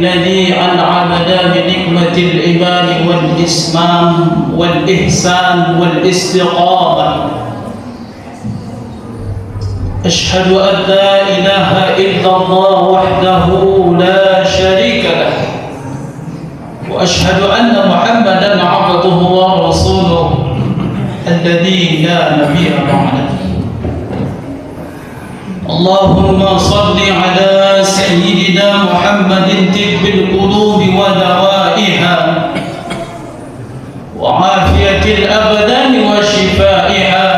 الذي أنعمنا بنعمة الإيمان والإسلام والإحسان والاستقامة. أشهد أن لا إله إلا الله وحده لا شريك له، وأشهد أن محمدا عبده ورسوله الذي لا نبي بعده. اللهم صل على سيدنا محمد طب القلوب ودوائها وعافية الأبدان وشفائها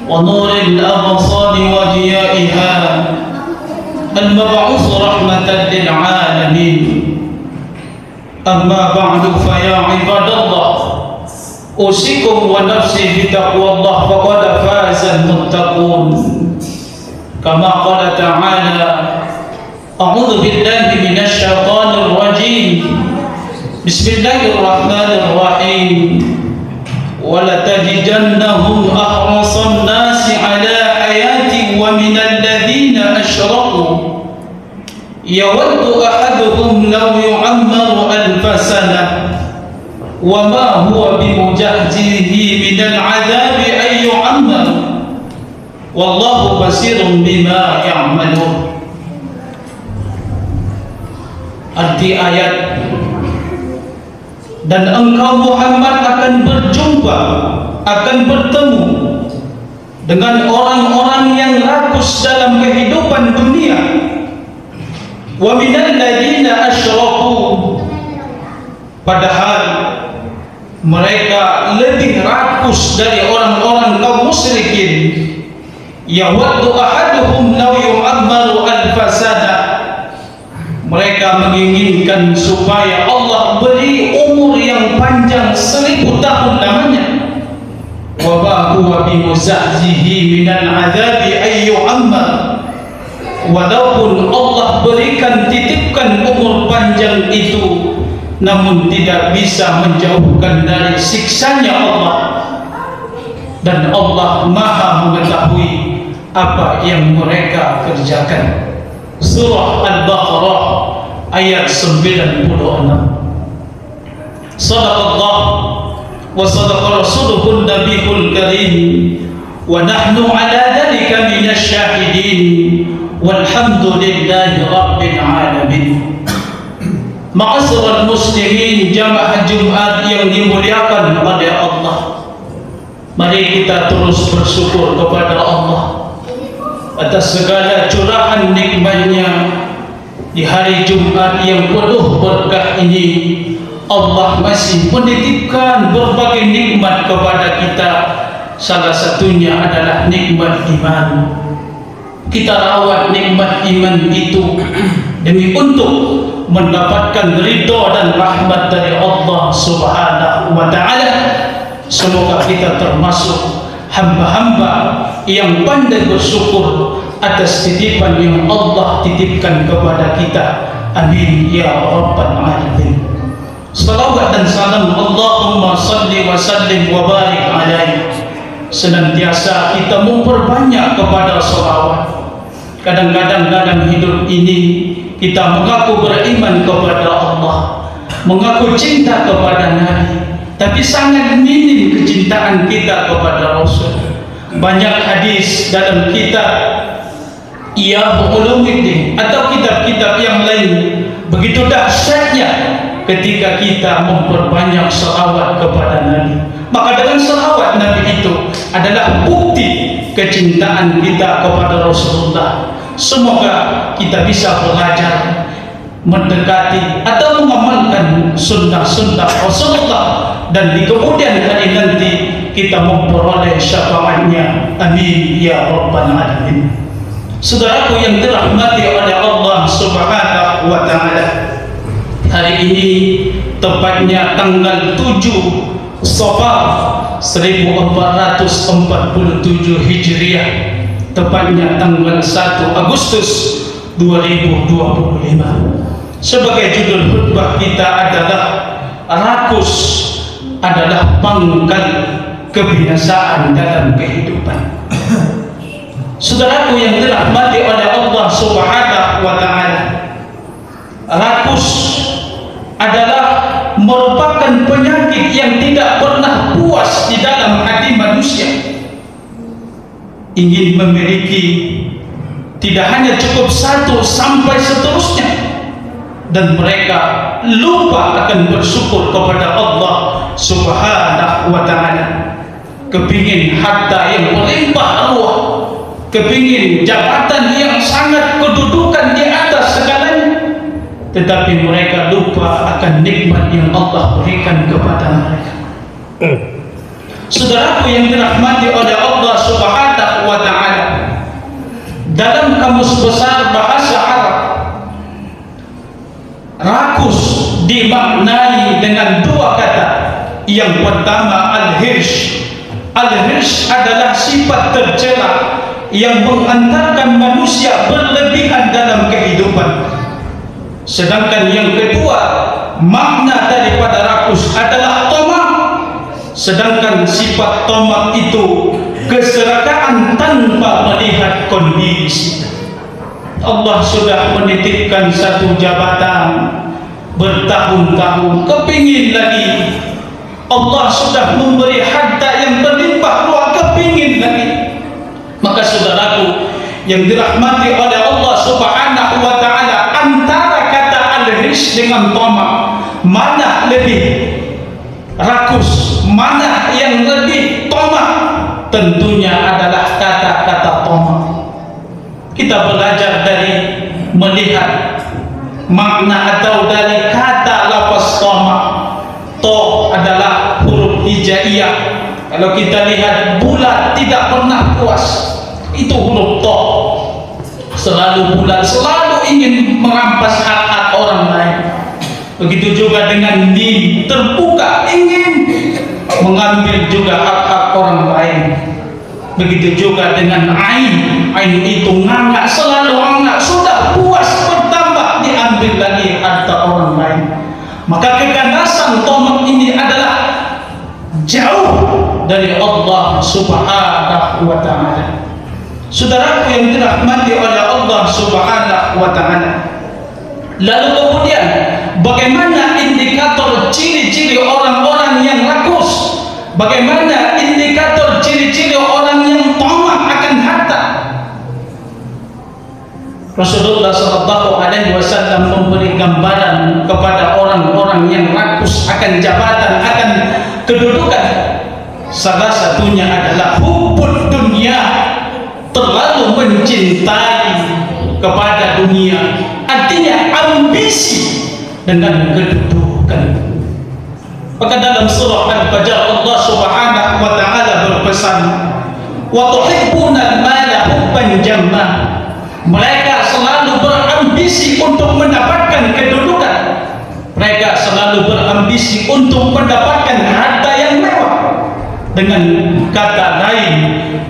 ونور الأبصار وضيائها، المبعوث رحمة للعالمين. أما بعد فيا عباد الله، أوصيكم ونفسي بتقوى الله، فقد فاز المتقون. كما قال تعالى: أعوذ بالله من الشيطان الرجيم، بسم الله الرحمن الرحيم، ولتجدنهم أحرص الناس على حياة ومن الذين أشركوا يود أحدهم لو يعمر 1000 سنة وما هو بمجهزه من العذاب أن يعمر wallahu basirun bima ya'malun. Arti ayat: dan engkau Muhammad akan berjumpa, akan bertemu dengan orang-orang yang rakus dalam kehidupan dunia. Wa minal ladzina asyraku, padahal mereka lebih rakus dari orang-orang kaum musyrikin. Yawaddu ahaduhum law yu'ammaru 1000 sana, mereka menginginkan supaya Allah beri umur yang panjang 1000 tahun lamanya. Wa ma huwa bimuzahzihi minal 'adzabi ay yu'ammar, walaupun Allah berikan titipkan umur panjang itu, namun tidak bisa menjauhkan dari siksanya Allah. Dan Allah Maha mengetahui apa yang mereka kerjakan. Surah Al-Baqarah ayat 96. Sadaqallah wa sadaqa rasuluhun nabiyul karim, wa nahnu ala dhalika minasy syahidin, walhamdulillahi rabbil alamin. Ma'asyiral muslimin, jamaah Jumat yang dimuliakan oleh Allah, mari kita terus bersyukur kepada Allah atas segala curahan nikmat-Nya di hari Jumat yang penuh berkah ini. Allah masih menitipkan berbagai nikmat kepada kita. Salah satunya adalah nikmat iman. Kita rawat nikmat iman itu demi untuk mendapatkan ridha dan rahmat dari Allah Subhanahu wa taala. Semoga kita termasuk hamba-hamba yang pandai bersyukur atas titipan yang Allah titipkan kepada kita. Amin ya rabbal alamin. Salawat dan salam Allahumma salli wa sallim wa barik alaihi. Senantiasa kita memperbanyak kepada salawat. Kadang-kadang dalam hidup ini kita mengaku beriman kepada Allah, mengaku cinta kepada Nabi, tapi sangat minim kecintaan kita kepada Rasul. Banyak hadis dalam kitab Ihya Ulumuddin atau kitab-kitab yang lain begitu dahsyatnya ketika kita memperbanyak salawat kepada Nabi. Maka dengan salawat Nabi itu adalah bukti kecintaan kita kepada Rasulullah. Semoga kita bisa belajar, mendekati atau mengamalkan sunnah-sunnah Rasulullah, dan di kemudian hari nanti kita memperoleh syafaatnya. Amin ya rabbal alamin. Saudaraku yang dirahmati oleh Allah Subhanahu wa taala, hari ini tepatnya tanggal 7 Safar 1447 Hijriah, tepatnya tanggal 1 Agustus 2025. Sebagai judul khutbah kita adalah rakus adalah pangkal kebinasaan dalam kehidupan. Saudaraku yang dirahmati oleh Allah Subhanahu wa Ta'ala, rakus adalah merupakan penyakit yang tidak pernah puas di dalam hati manusia. Ingin memiliki, tidak hanya cukup satu sampai seterusnya, dan mereka lupa akan bersyukur kepada Allah Subhanahu wa Ta'ala. Kepingin harta yang melimpah ruah, kepingin jabatan yang sangat kedudukan di atas segalanya, tetapi mereka lupa akan nikmat yang Allah berikan kepada mereka. Saudaraku yang dirahmati oleh Allah Subhanahu wa Ta'ala, dalam kamus besar bahasa Arab, rakus dimaknai dengan dua kata. Yang pertama al-hirsh. Al-hirsh adalah sifat tercela yang mengantarkan manusia berlebihan dalam kehidupan. Sedangkan yang kedua, makna daripada rakus adalah tamak. Sedangkan sifat tamak itu keserakahan tanpa melihat kondisi. Allah sudah menitipkan satu jabatan bertahun-tahun, kepingin lagi. Allah sudah memberi harta yang berlimpah ruah, kepingin lagi. Maka saudaraku yang dirahmati oleh Allah Subhanahu wa Ta'ala, antara kata al-hirs dengan tamak, mana lebih rakus, mana yang lebih tamak? Tentunya adalah kata-kata tamak. Kita belajar dari melihat makna atau dari kata lafaz tamak. To adalah huruf hijaiyah. Kalau kita lihat bulat tidak pernah puas, itu huruf to. Selalu bulat, selalu ingin merampas hak-hak orang lain. Begitu juga dengan mim, terbuka, ingin mengambil juga hak-hak orang lain. Begitu juga dengan ain. Ain itu ngangak, selalu ngangak, sudah puas, bertambah diambil lagi harta orang lain. Maka keganasan tamak ini adalah jauh dari Allah Subhanahu wa Ta'ala. Saudaraku yang dirahmati oleh Allah Subhanahu wa Ta'ala, lalu kemudian bagaimana indikator ciri-ciri orang-orang yang rakus? Bagaimana indikator ciri-ciri orang yang tamak akan harta? Rasulullah SAW memberi gambaran kepada orang-orang yang rakus akan jabatan, akan kedudukan. Salah satunya adalah hubbud dunia, terlalu mencintai kepada dunia, artinya ambisi dengan kedudukan. Maka dalam surah Al-Fajr Allah Subhanahu wa Ta'ala berpesan, wa tuhibbuna al-mala hubban jamma. Mereka selalu berambisi untuk mendapatkan kedudukan. Mereka selalu berambisi untuk mendapatkan harta yang mewah. Dengan kata lain,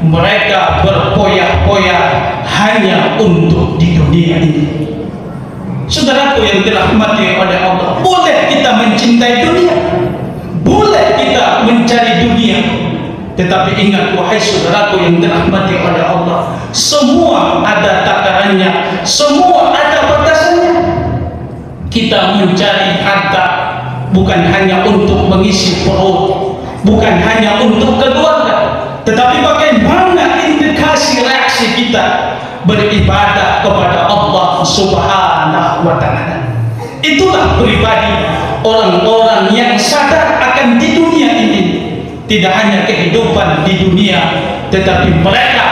mereka berpoya-poya hanya untuk di dunia ini. Saudaraku yang dirahmati oleh Allah, boleh kita mencintai dunia, boleh kita mencari dunia, tetapi ingat wahai saudaraku yang dirahmati oleh Allah, semua ada takarannya, semua ada batasannya. Kita mencari harta bukan hanya untuk mengisi perut, bukan hanya untuk keluarga, tetapi bagaimana indikasi reaksi kita beribadah kepada Allah Subhanahu wa Ta'ala. Itulah pribadi orang-orang yang sadar akan di dunia ini, tidak hanya kehidupan di dunia, tetapi mereka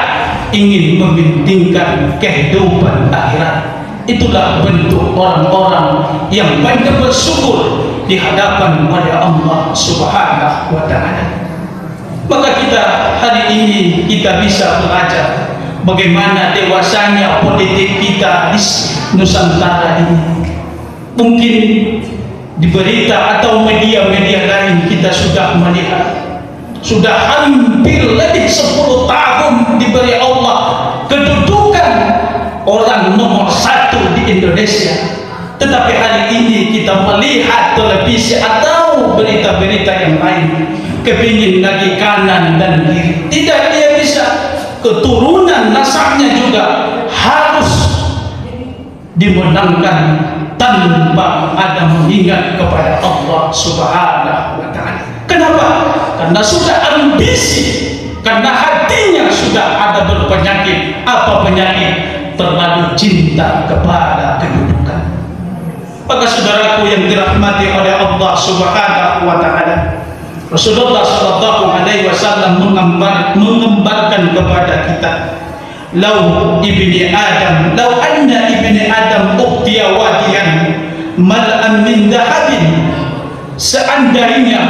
ingin mementingkan kehidupan akhirat. Itulah bentuk orang-orang yang banyak bersyukur di hadapan oleh Allah Subhanahu wa Ta'ala. Maka kita hari ini kita bisa belajar bagaimana dewasanya politik kita di Nusantara ini. Mungkin di berita atau media-media lain kita sudah melihat sudah hampir lebih 10 tahun diberi Allah kedudukan orang nomor 1 di Indonesia. Tetapi hari ini kita melihat televisi atau berita-berita yang lain, kepingin lagi kanan dan kiri. Tidak, dia bisa keturunan nasabnya juga harus dimenangkan tanpa ada mengingat kepada Allah Subhanahu wa Ta'ala. Kenapa? Karena sudah ambisi, karena hatinya sudah ada berpenyakit. Apa penyakit? Terlalu cinta kepada kedudukan. Maka saudaraku yang dirahmati oleh Allah Subhanahu wa Ta'ala, Rasulullah sallallahu alaihi wasallam menggambarkan kepada kita, lau anna ibni Adam uqtiya wadiyan mal'an min dhahabin, seandainya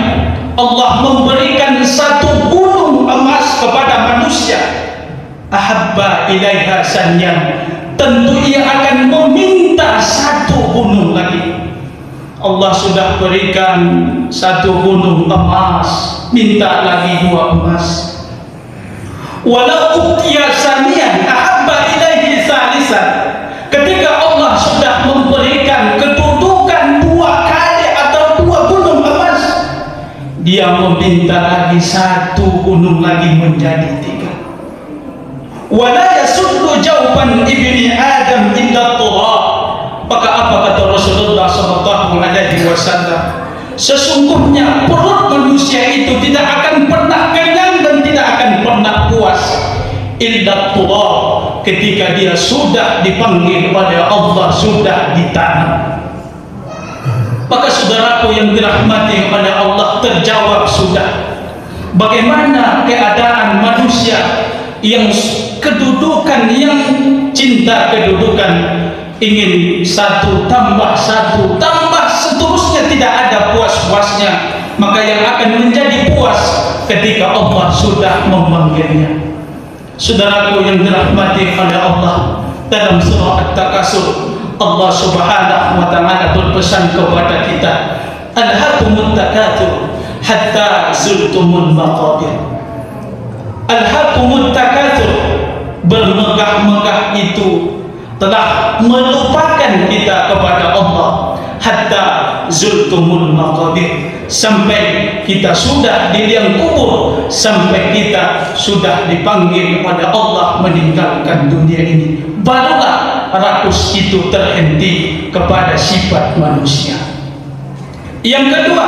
Allah memberikan satu gunung emas kepada manusia, ahabba ilaiha sanyan, tentu ia akan meminta satu gunung lagi. Allah sudah berikan satu gunung emas, minta lagi 2 emas. Walau uqtiya saniyan ahabba ilaihi salisan, ketika Allah sudah memberikan kedudukan 2 kali atau 2 gunung emas, dia meminta lagi 1 gunung lagi menjadi 3. Wala yasuddu jawban ibni Adam illa turab. Maka apa kata Rasulullah sallallahu alaihi wasallam? Sesungguhnya perut manusia itu tidak akan pernah kenyang dan tidak akan pernah puas illa turab, ketika dia sudah dipanggil oleh Allah, sudah ditanam. Maka saudaraku yang dirahmati oleh Allah, terjawab sudah. Bagaimana keadaan manusia yang kedudukan, yang cinta kedudukan, ingin 1 tambah 1 tambah seterusnya, tidak ada puas-puasnya. Maka yang akan menjadi puas ketika Allah sudah memanggilnya. Saudaraku yang dirahmati oleh Allah, dalam surah At-Takasur Allah Subhanahu wa Ta'ala berpesan kepada kita, alhaakumut takatsur hatta zurtumul maqabir. Alhaakumut takatsur, bermegah-megah itu telah melupakan kita kepada Allah, hatta zultumul maqabir, sampai kita sudah di liang kubur, sampai kita sudah dipanggil oleh Allah meninggalkan dunia ini, barulah rakus itu terhenti kepada sifat manusia. Yang kedua,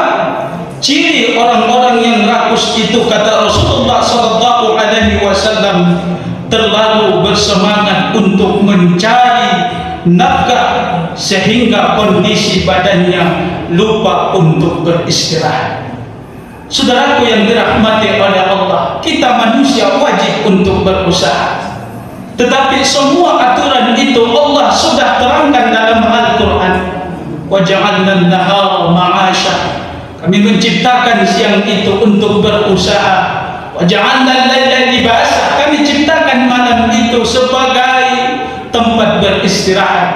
ciri orang-orang yang rakus itu, kata Rasulullah sallallahu alaihi wasallam, terlalu bersemangat untuk mencari nafkah sehingga kondisi badannya lupa untuk beristirahat. Saudaraku yang dirahmati oleh Allah, kita manusia wajib untuk berusaha, tetapi semua aturan itu Allah sudah terangkan dalam Al-Quran. Wa ja'alna an-nahara ma'asha, kami menciptakan siang itu untuk berusaha. Wa ja'alna al-laila libasa, kami ciptakan malam itu sebagai tempat beristirahat.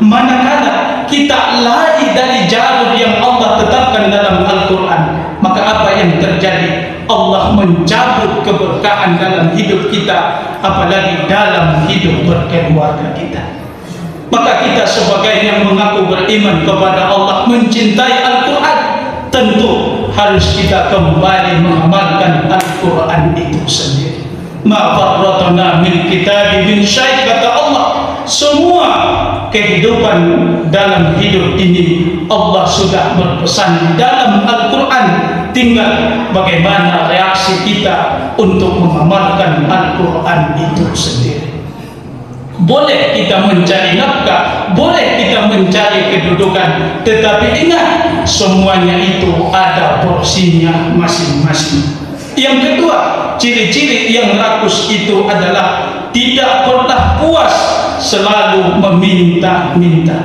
Manakala kita lari dari jalur yang Allah tetapkan dalam Al-Quran, maka apa yang terjadi? Allah mencabut keberkahan dalam hidup kita, apalagi dalam hidup berkeluarga kita. Maka kita sebagai yang mengaku beriman kepada Allah, mencintai Al-Quran, tentu harus kita kembali mengamalkan Al-Quran itu sendiri. Ma farratna min kitabi min syai', kata Allah, semua kehidupan dalam hidup ini Allah sudah berpesan dalam Al-Quran, tinggal bagaimana reaksi kita untuk mengamalkan Al-Quran itu sendiri. Boleh kita mencari nafkah, boleh kita mencari kedudukan, tetapi ingat, semuanya itu ada porsinya masing-masing. Yang kedua, ciri-ciri yang rakus itu adalah tidak pernah puas, selalu meminta-minta.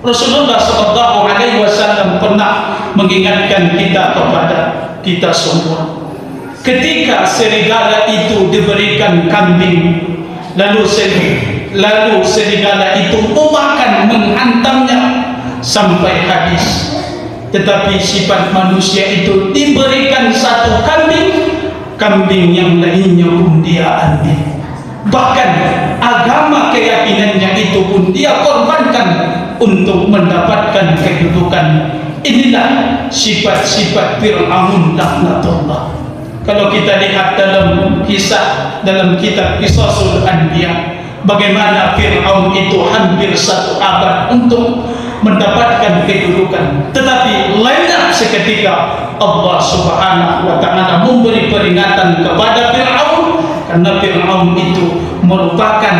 Rasulullah SAW pernah mengingatkan kita kepada kita semua, ketika serigala itu diberikan kambing, lalu serigala itu memakan, menghantamnya sampai habis. tetapi sifat manusia itu diberikan satu kambing yang lainnya pun dia ambil. Bahkan agama keyakinannya itu pun dia korbankan untuk mendapatkan kedudukan. Inilah sifat-sifat Fir'aun laknatullah. Kalau kita lihat dalam kisah dalam kitab Qisasul Anbiya, bagaimana Fir'aun itu hampir 1 abad untuk mendapatkan kedudukan, tetapi lenyap seketika Allah Subhanahu wa ta'ala memberi peringatan kepada Fir'aun, karena Fir'aun itu merupakan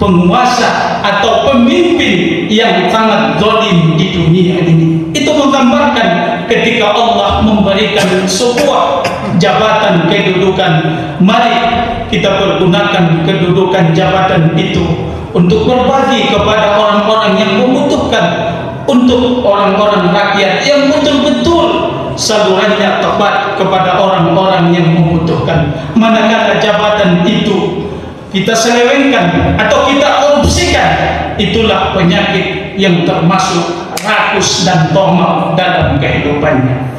penguasa atau pemimpin yang sangat zalim di dunia ini. Itu menggambarkan ketika Allah memberikan sebuah jabatan kedudukan, mari kita pergunakan kedudukan jabatan itu untuk berbagi kepada orang-orang yang membutuhkan, untuk orang-orang rakyat yang betul-betul salurannya tepat kepada orang-orang yang membutuhkan. Manakala jabatan itu kita selewengkan atau kita korupsikan, itulah penyakit yang termasuk rakus dan tamak dalam kehidupannya.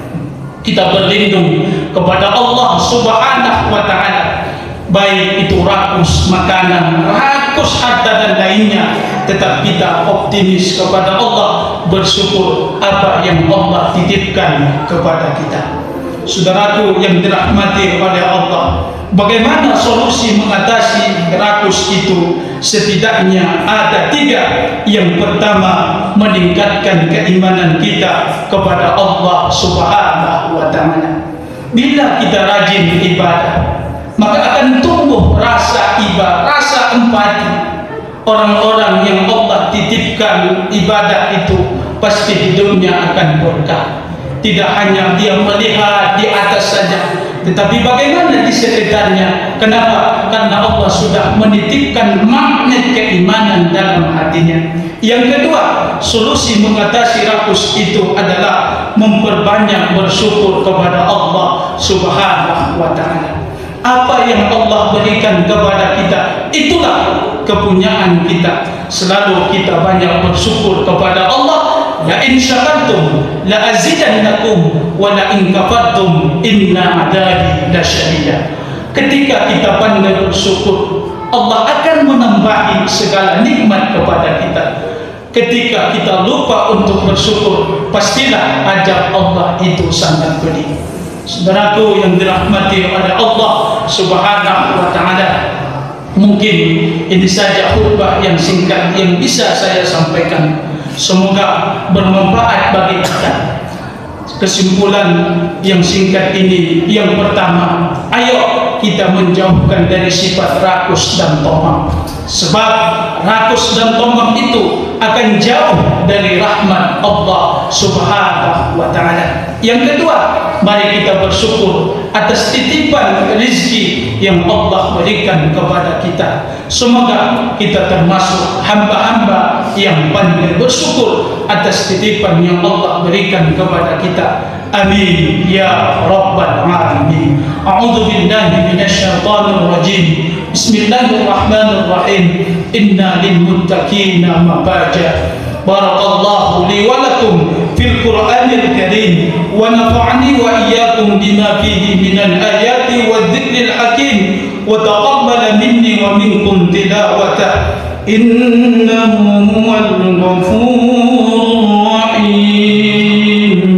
Kita berlindung kepada Allah Subhanahu wa ta'ala, baik itu rakus makanan, rakus harta dan lainnya, tetap kita optimis kepada Allah, bersyukur apa yang Allah titipkan kepada kita. Saudaraku yang dirahmati oleh Allah, bagaimana solusi mengatasi rakus itu? Setidaknya ada 3. Yang pertama, meningkatkan keimanan kita kepada Allah Subhanahu wa ta'ala. Bila kita rajin ibadah, maka akan tumbuh rasa iba, rasa empati. Orang-orang yang Allah titipkan ibadah itu pasti hidupnya akan berkah. Tidak hanya dia melihat di atas saja, tetapi bagaimana di sekitarnya. Kenapa? Karena Allah sudah menitipkan magnet keimanan dalam hatinya. Yang kedua, solusi mengatasi rakus itu adalah memperbanyak bersyukur kepada Allah Subhanahu wa ta'ala. Apa yang Allah berikan kepada kita, itulah kepunyaan kita. Selalu kita banyak bersyukur kepada Allah. La in syakartum la azidannakum wa la in kafartum inna adabi lasyadid. Ketika kita pandai bersyukur, Allah akan menambahi segala nikmat kepada kita. Ketika kita lupa untuk bersyukur, pastilah ajab Allah itu sangat pedih. Saudaraku yang dirahmati oleh Allah Subhanahu wa ta'ala, mungkin ini saja khutbah yang singkat yang bisa saya sampaikan. Semoga bermanfaat bagi kita. Kesimpulan yang singkat ini, yang pertama, ayo kita menjauhkan dari sifat rakus dan tamak. Sebab rakus dan tamak itu akan jauh dari rahmat Allah Subhanahu wa ta'ala. Yang kedua, mari kita bersyukur atas titipan rezeki yang Allah berikan kepada kita. Semoga kita termasuk hamba-hamba yang pandai bersyukur atas titipan yang Allah berikan kepada kita. Amin ya rabbal alamin. A'udzu billahi minasyaitonir rajim. Bismillahirrahmanirrahim. Inna lil muttaqina mafaja. Barakallahu li wa lakum fil Qur'anil Karim wa nafa'ani wa iyyakum bima fihi minal ayati wadh-dhikril hakim wa taqabbala minni wa minkum tilawata innahu huwal ghafurur rahim.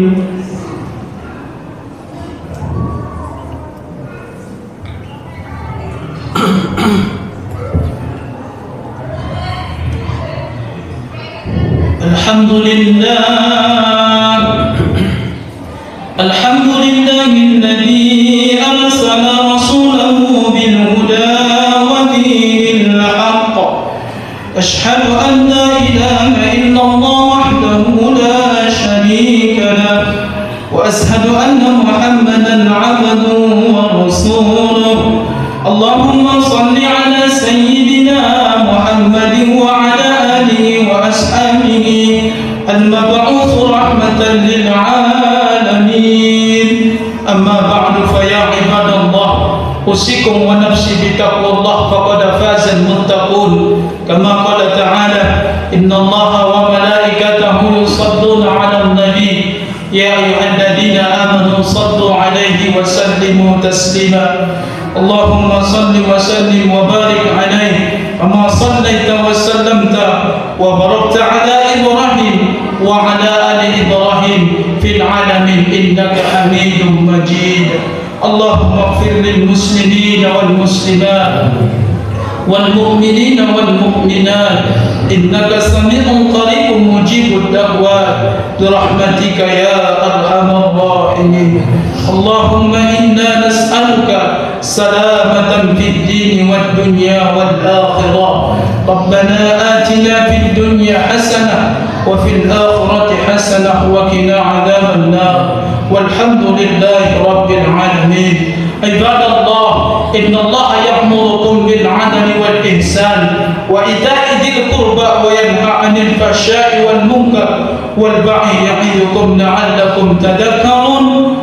Alhamdulillahilladzi arsala rasulahu bil huda wa dinil haqq. Ashhadu an la ilaha illallah wahdahu la sharika lah wa ashhadu anna Muhammadan 'abduhu wa rasuluh. Allahumma shalli ala sayyidina Muhammadin wa ala alihi wa ashabihi al-mab'uts rahmatan lil 'alamin. Amma ba'du, fa ya ibadallah, usikum wa nafsi bi taqwallah faqad faza al-muttaqun. Kama qala ta'ala, innallaha wa malaikatahu yusalluna 'alan nabi يا أيها الذين آمنوا صلوا عليه وسلموا تسليما اللهم صل وسلم وبارك عليه كما صليت وسلمت وباركت على إبراهيم وعلى آل إبراهيم في العالمين إنك حميد مجيد اللهم اغفر للمسلمين والمسلمات والمؤمنين والمؤمنات إنك سميع قريب مجيب الدعوات برحمتك يا أرحم الراحمين اللهم إنا نسألك سلامة في الدين والدنيا والآخرة ربنا آتنا في الدنيا حسنة وفي الآخرة حسنة وقنا عذاب النار والحمد لله رب العالمين عباد الله إن الله يأمركم بالعدل والإحسان وإيتاء ذي القربى وينهى عن الفحشاء والمنكر والبغي يعظكم لعلكم تذكرون